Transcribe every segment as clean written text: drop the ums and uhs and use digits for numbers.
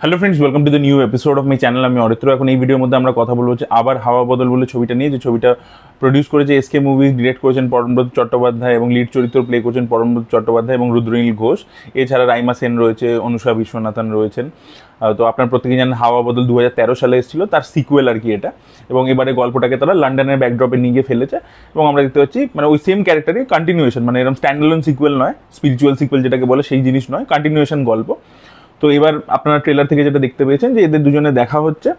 Hello friends, welcome to the new episode of my channel. আমি অরিত্র। এখন এই ভিডিওর মধ্যে আমরা কথা বলবো আবার হাওয়া বদল বলে ছবিটা নিয়ে, যে ছবিটা প্রডিউস করেছে এসকে মুভিজ, ডিরেক্ট করেছেন পরমব্রত চট্টোপাধ্যায় এবং লিড চরিত্র প্লে করেছেন পরমব্রত চট্টোপাধ্যায় এবং রুদ্রনীল ঘোষ। এছাড়া রাইমা সেন রয়েছে, অনুষা বিশ্বনাথন রয়েছেন। তো আপনার প্রত্যেকেই জানেন হাওয়া বদল 2013 সালে এসেছিল, তার সিকুয়েল আর কি এটা। এবং এবারে গল্পটাকে তারা লন্ডনের ব্যাকড্রপে নিয়ে গিয়ে ফেলেছে এবং আমরা দেখতে পাচ্ছি মানে ওই সেম ক্যারেক্টারই কন্টিনিউয়েশন, মানে এরকম স্ট্যান্ডঅ্যালোন সিকুয়েল নয়, স্পিরিচুয়াল সিকুয়েল যেটাকে বলে সেই জিনিস নয়, কন্টিনিউয়েশন গল্প। তো এবার আপনারা ট্রেলার থেকে যেটা দেখতে পেয়েছেন যে এদের দুজনে দেখা হচ্ছে,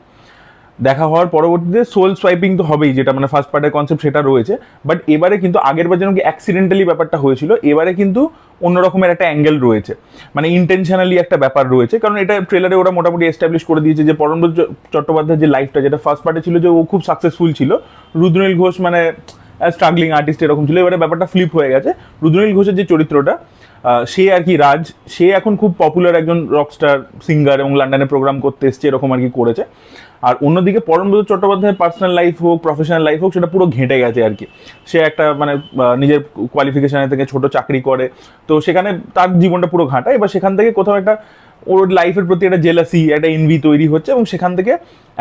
দেখা হওয়ার পরবর্তীতে সোল সোয়াইপিং তো হবেই, যেটা মানে ফার্স্ট পার্টের কনসেপ্ট সেটা রয়েছে। বাট এবারে কিন্তু আগের বার যেন কি অ্যাক্সিডেন্টালি ব্যাপারটা হয়েছিল, এবারে কিন্তু অন্য রকমের একটা অ্যাঙ্গেল রয়েছে, মানে ইন্টেনশনালি একটা ব্যাপার রয়েছে। কারণ এটা ট্রেলারে ওরা মোটামুটি এস্টাবলিশ করে দিয়েছে যে পরমব্রত চট্টোপাধ্যায়ের যে লাইফটা, যেটা ফার্স্ট পার্টে ছিল যে ও খুব সাকসেসফুল ছিল, রুদ্রনীল ঘোষ মানে স্ট্রাগলিং আর্টিস্ট এরকম ছিল। এবারে ব্যাপারটা ফ্লিপ হয়ে গেছে, রুদ্রনীল ঘোষের যে চরিত্রটা সে আর কি রাজ, সে এখন খুব পপুলার একজন রকস্টার সিঙ্গার এবং লন্ডনে প্রোগ্রাম করতে এসছে এরকম আর কি করেছে। আর অন্যদিকে পরমব্রত চট্টোপাধ্যায়ের পার্সোনাল লাইফ হোক, প্রফেশনাল লাইফ হোক, সেটা পুরো ঘেঁটে গেছে আর কি। সে একটা মানে নিজের কোয়ালিফিকেশনের থেকে ছোট চাকরি করে, তো সেখানে তার জীবনটা পুরো ঘাঁটা। এবার সেখান থেকে কোথাও একটা ওর লাইফের প্রতি একটা জেলাসি, একটা এনভি তৈরি হচ্ছে এবং সেখান থেকে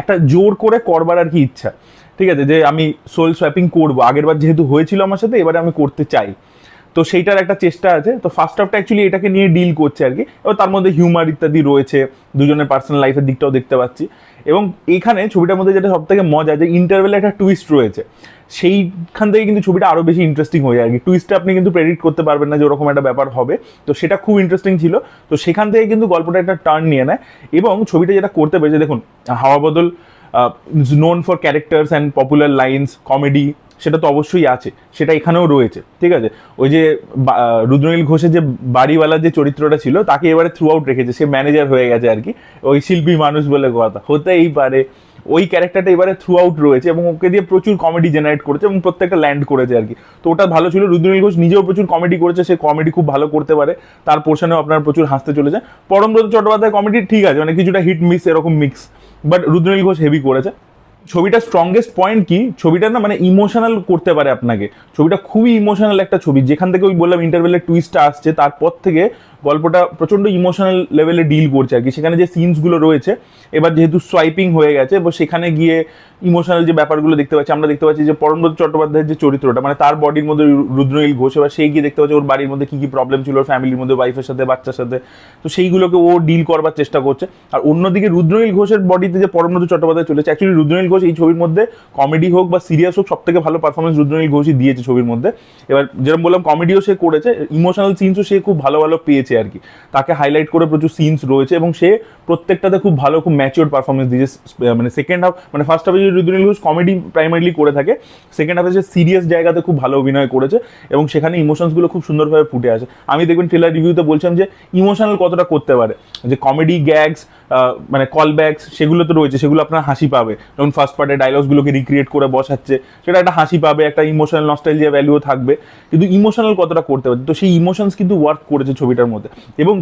একটা জোর করে করবার আর কি ইচ্ছা, ঠিক আছে, যে আমি সোল সোয়াপিং করবো, আগের বার যেহেতু হয়েছিল আমার সাথে, এবারে আমি করতে চাই। তো সেইটার একটা চেষ্টা আছে। তো ফার্স্ট হাফটা অ্যাকচুয়ালি এটাকে নিয়ে ডিল করছে আর কি। এবার তার মধ্যে হিউমার ইত্যাদি রয়েছে, দুজনের পার্সোনাল লাইফের দিকটাও দেখতে পাচ্ছি। এবং এইখানে ছবিটার মধ্যে যেটা সব থেকে মজা, যে ইন্টারভেলে একটা টুইস্ট রয়েছে, সেইখান থেকে কিন্তু ছবিটা আরও বেশি ইন্টারেস্টিং হয়ে যায় আর কি। টুইস্টটা আপনি কিন্তু প্রেডিক্ট করতে পারবেন না যে ওরকম একটা ব্যাপার হবে, তো সেটা খুব ইন্টারেস্টিং ছিল। তো সেখান থেকে কিন্তু গল্পটা একটা টার্ন নিয়ে নেয় এবং ছবিটা যেটা করতে পেরেছে, দেখুন Hawa Bodol is known for characters and popular lines, comedy, সেটা তো অবশ্যই আছে, সেটা এখানেও রয়েছে, ঠিক আছে। ওই যে রুদ্রনীল ঘোষের যে বাড়িওয়ালার যে চরিত্রটা ছিল, তাকে এবারে থ্রু আউট রেখেছে, সে ম্যানেজার হয়ে গেছে আর কি, ওই শিল্পী মানুষ বলে কথা হতেই পারে। ওই ক্যারেক্টারটা এবারে থ্রু আউট রয়েছে এবং ওকে দিয়ে প্রচুর কমেডি জেনারেট করেছে এবং প্রত্যেকটা ল্যান্ড করেছে আর কি। তো ওটা ভালো ছিল। রুদ্রনীল ঘোষ নিজেও প্রচুর কমেডি করেছে, সে কমেডি খুব ভালো করতে পারে, তার পোর্শনেও আপনার প্রচুর হাসতে চলেছে। পরমব্রত চট্টোপাধ্যায় কমেডি ঠিক আছে, মানে কিছুটা হিট মিস এরকম mix, but Rudranil Ghosh heavy করেছে। ছবিটার স্ট্রংগেস্ট পয়েন্ট কি, ছবিটা না মানে ইমোশনাল করতে পারে আপনাকে। ছবিটা খুবই ইমোশনাল একটা ছবি, যেখান থেকে ওই বললাম ইন্টারভেলের টুইস্টটা আসছে, তারপর থেকে গল্পটা প্রচণ্ড ইমোশনাল লেভেলে ডিল করছে আর কি। সেখানে যে সিনসগুলো রয়েছে, এবার যেহেতু সোয়াইপিং হয়ে গেছে, এবার সেখানে গিয়ে ইমোশনাল যে ব্যাপারগুলো দেখতে পাচ্ছি, আমরা দেখতে পাচ্ছি যে পরমব্রত চট্টোপাধ্যায়ের যে চরিত্রটা, মানে তার বডির মধ্যে রুদ্রনীল ঘোষ, এবার সেই গিয়ে দেখতে পাচ্ছি ওর বাড়ির মধ্যে কী কী প্রবলেম ছিল, ওর ফ্যামিলির মধ্যে, ওয়াইফের সাথে, বাচ্চার সাথে, তো সেইগুলোকে ও ডিল করবার চেষ্টা করছে। আর অন্যদিকে রুদ্রনীল ঘোষের বডিতে যে পরমব্রত চট্টোপাধ্যায় চলেছে, অ্যাকচুয়ালি রুদ্রনীল ঘোষ এই ছবির মধ্যে কমেডি হোক বা সিরিয়াস হোক, সব থেকে ভালো পারফরমেন্স রুদ্রনীল ঘোষই দিয়েছে ছবির মধ্যে। এবার যেরকম বললাম কমেডিও সে করেছে, ইমোশনাল সিনসও সে খুব ভালো ভালো পেয়েছে আর কি। তাকে হাইলাইট করে প্রচুর সিনস রয়েছে এবং সে প্রত্যেকটাতে খুব ভালো, খুব ম্যাচিওর পারফরমেন্স দিয়েছে। মানে সেকেন্ড হাফ, মানে ফার্স্ট হাফে যদি রুদ্রনীল ঘোষ কমেডি প্রাইমারিলি করে থাকে, সেকেন্ড হাফে সে সিরিয়াস জায়গাতে খুব ভালো অভিনয় করেছে এবং সেখানে ইমোশনসগুলো খুব সুন্দরভাবে ফুটে আসে। আমি দেখবেন ট্রেলার রিভিউতে বলছিলাম যে ইমোশনাল কতটা করতে পারে, যে কমেডি গ্যাগস মানে কল ব্যাকস সেগুলো তো রয়েছে, সেগুলো আপনার হাসি পাবে। যেমন ফার্স্ট পার্টে ডায়লগসগুলোকে রিক্রিয়েট করে বসাচ্ছে, সেটা একটা হাসি পাবে, একটা ইমোশনাল নস্টালজিয়া ভ্যালুও থাকবে। কিন্তু ইমোশনাল কতটা করতে পারে, তো সেই ইমোশনস কিন্তু ওয়ার্ক করেছে ছবিটার মধ্যে। এবং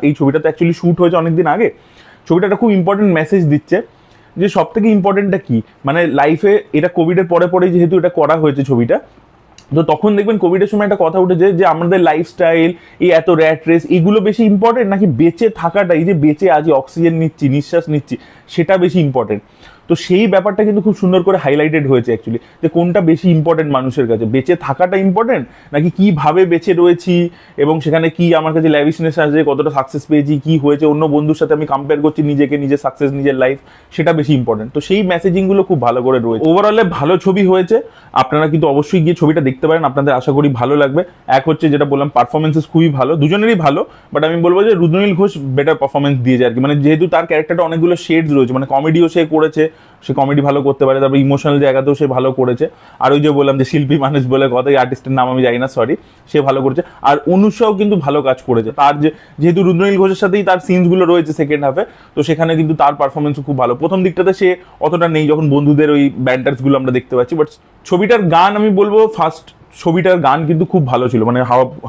এই ছবিটা তো অ্যাকচুয়ালি শ্যুট হয়েছে অনেকদিন আগে। ছবিটা একটা খুব ইম্পর্টেন্ট মেসেজ দিচ্ছে, যে সব থেকে ইম্পর্টেন্টটা কি, মানে লাইফে এটা কোভিডের পরে পরেই যেহেতু এটা করা হয়েছে ছবিটা, তো তখন দেখবেন কোভিডের সময় একটা কথা উঠেছে যে আমাদের লাইফস্টাইল, এই এত র্যাট রেস, এগুলো বেশি ইম্পর্টেন্ট নাকি বেঁচে থাকাটা, এই যে বেঁচে আছি, অক্সিজেন নিচ্ছি, নিঃশ্বাস নিচ্ছি, সেটা বেশি ইম্পর্টেন্ট। তো সেই ব্যাপারটা কিন্তু খুব সুন্দর করে হাইলাইটেড হয়েছে অ্যাকচুয়ালি, যে কোনটা বেশি ইম্পর্টেন্ট মানুষের কাছে, বেঁচে থাকাটা ইম্পর্টেন্ট নাকি কীভাবে বেঁচে রয়েছি এবং সেখানে কি আমার কাছে ল্যাভিশনেস আছে, কতটা সাকসেস পেয়েছি, কি হয়েছে, অন্য বন্ধুর সাথে আমি কম্পেয়ার করছি নিজেকে, নিজের সাকসেস, নিজের লাইফ, সেটা বেশি ইম্পর্টেন্ট। তো সেই মেসেজিংগুলো খুব ভালো করে রয়েছে। ওভারঅলে ভালো ছবি হয়েছে, আপনারা কিন্তু অবশ্যই গিয়ে ছবিটা দেখতে পারেন, আপনাদের আশা করি ভালো লাগবে। এক হচ্ছে যেটা বললাম, পারফরমেন্সেস খুবই ভালো, দুজনেরই ভালো, বাট আমি বলবো যে রুদ্রনীল ঘোষ বেটার পারফরমেন্স দিয়েছে আর কি। মানে যেহেতু তার ক্যারেক্টারটা অনেকগুলো শেডস রয়েছে, মানে কমেডিও সে করেছে, সে কমেডি ভালো করতে পারে, তারপর ইমোশনাল জায়গাতেও সে ভালো করেছে। আর ওই যে বললাম যে শিল্পী মানুষ বলে কথা, এই আর্টিস্টের নাম আমি জানি না, সরি, সে ভালো করেছে। আর অনুষাও কিন্তু ভালো কাজ করেছে, তার যেহেতু রুদ্রনীল ঘোষের সাথেই তার সিনসগুলো রয়েছে সেকেন্ড হাফে, তো সেখানে কিন্তু তার পারফরমেন্সও খুব ভালো। প্রথম দিকটাতে সে অতটা নেই, যখন বন্ধুদের ওই ব্যান্টার্সগুলো আমরা দেখতে পাচ্ছি। বাট ছবিটার গান আমি বলবো, ছবিটার গান কিন্তু খুব ভালো ছিল, মানে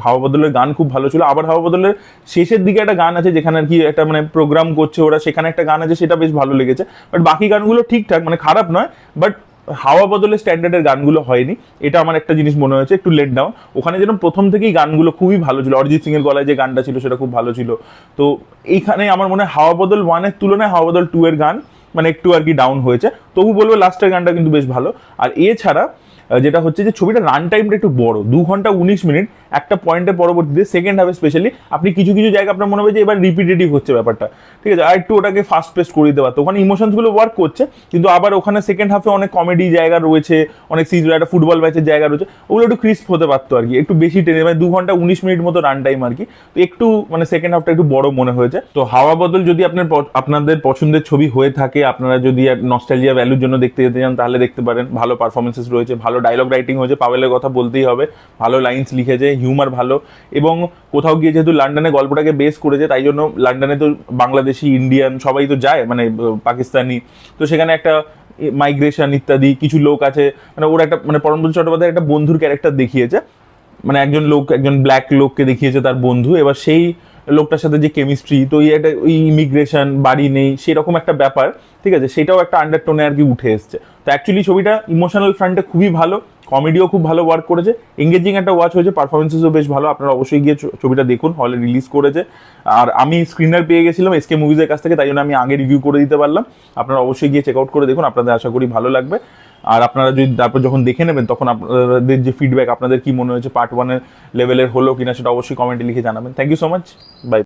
হাওয়া বদলের গান খুব ভালো ছিল। আবার হাওয়া বদলের শেষের দিকে একটা গান আছে, যেখানে আর কি একটা মানে প্রোগ্রাম করছে ওরা, সেখানে একটা গান আছে, সেটা বেশ ভালো লেগেছে। বাট বাকি গানগুলো ঠিকঠাক, মানে খারাপ নয়, বাট হাওয়া বদলের স্ট্যান্ডার্ডের গানগুলো হয়নি, এটা আমার একটা জিনিস মনে হয়েছে, একটু লেট ডাউন। ওখানে যেরকম প্রথম থেকেই গানগুলো খুবই ভালো ছিল, অরিজিৎ সিং এর গলায় যে গানটা ছিল সেটা খুব ভালো ছিল। তো এইখানে আমার মনে হয় হাওয়া বদল 1-এর তুলনায় হাওয়া বদল 2-এর গান মানে একটু আর কি ডাউন হয়েছে। তবু বলবো লাস্টের গানটা কিন্তু বেশ ভালো। আর এছাড়া যেটা হচ্ছে যে ছবিটা রান টাইমটা একটু বড়, 2 ঘন্টা 19 মিনিট। একটা পয়েন্টের পরবর্তীতে সেকেন্ড হাফে স্পেশালি আপনি কিছু কিছু জায়গা আপনার মনে হবে যে এবার রিপিটেটিভ হচ্ছে ব্যাপারটা, ঠিক আছে, আর একটু ওটাকে ফাস্ট পেস করে দিতে পারতো। ওখানে ইমোশনসগুলো ওয়ার্ক করছে, কিন্তু আবার ওখানে সেকেন্ড হাফে অনেক কমেডি জায়গা রয়েছে, অনেক সিজ, একটা ফুটবল ম্যাচের জায়গা রয়েছে, ওগুলো একটু ক্রিস্প হতে পারতো আর কি, একটু বেশি টেনে, মানে 2 ঘন্টা 19 মিনিট মতো রান টাইম আর কি। তো একটু মানে সেকেন্ড হাফটা একটু বড় মনে হয়েছে। তো হাওয়া বদল যদি আপনাদের পছন্দের ছবি হয়ে থাকে, আপনারা যদি নস্টালজিয়া ভ্যালুর জন্য দেখতে যেতে চান তাহলে দেখতে পারেন। ভালো পারফরমেন্সেস রয়েছে, ভালো ডায়লগ রাইটিং হয়েছে, পাভেলের কথা বলতেই হবে, ভালো লাইন্স লিখেছে, হিউমার ভালো, এবং কোথাও গিয়ে যেহেতু লন্ডনে গল্পটাকে বেস করেছে তাই জন্য লন্ডনে তো বাংলাদেশি, ইন্ডিয়ান সবাই তো যায়, মানে পাকিস্তানি, তো সেখানে একটা মাইগ্রেশন ইত্যাদি কিছু লোক আছে, মানে ওরা একটা মানে পরমব্রত চট্টোপাধ্যায় একটা বন্ধুর ক্যারেক্টার দেখিয়েছে, মানে একজন ব্ল্যাক লোককে দেখিয়েছে তার বন্ধু, এবার সেই লোকটার সাথে যে কেমিস্ট্রি, তো একটা ওই ইমিগ্রেশন, বাড়ি নেই, সেরকম একটা ব্যাপার, ঠিক আছে, সেটাও একটা আন্ডারটোনে আর কি উঠে এসছে। তো অ্যাকচুয়ালি ছবিটা ইমোশনাল ফ্রন্টে খুবই ভালো, কমেডিও খুব ভালো ওয়ার্ক করেছে, এঙ্গেজিং একটা ওয়াচ হয়েছে, পারফরমেন্সেসও বেশ ভালো। আপনারা অবশ্যই গিয়ে ছবিটা দেখুন, হলে রিলিজ করেছে। আর আমি স্ক্রিনার পেয়ে গেছিলাম এসকে মুভিজের কাছ থেকে, তাই জন্য আমি আগে রিভিউ করে দিতে পারলাম। আপনারা অবশ্যই গিয়ে চেক আউট করে দেখুন, আপনাদের আশা করি ভালো লাগবে। আর আপনারা যদি তারপর যখন দেখে নেবেন তখন আপনাদের যে ফিডব্যাক, আপনাদের কি মনে হয়েছে, পার্ট 1-এর লেভেলের হলো কিনা, সেটা অবশ্যই কমেন্টে লিখে জানাবেন। Thank you so much, by.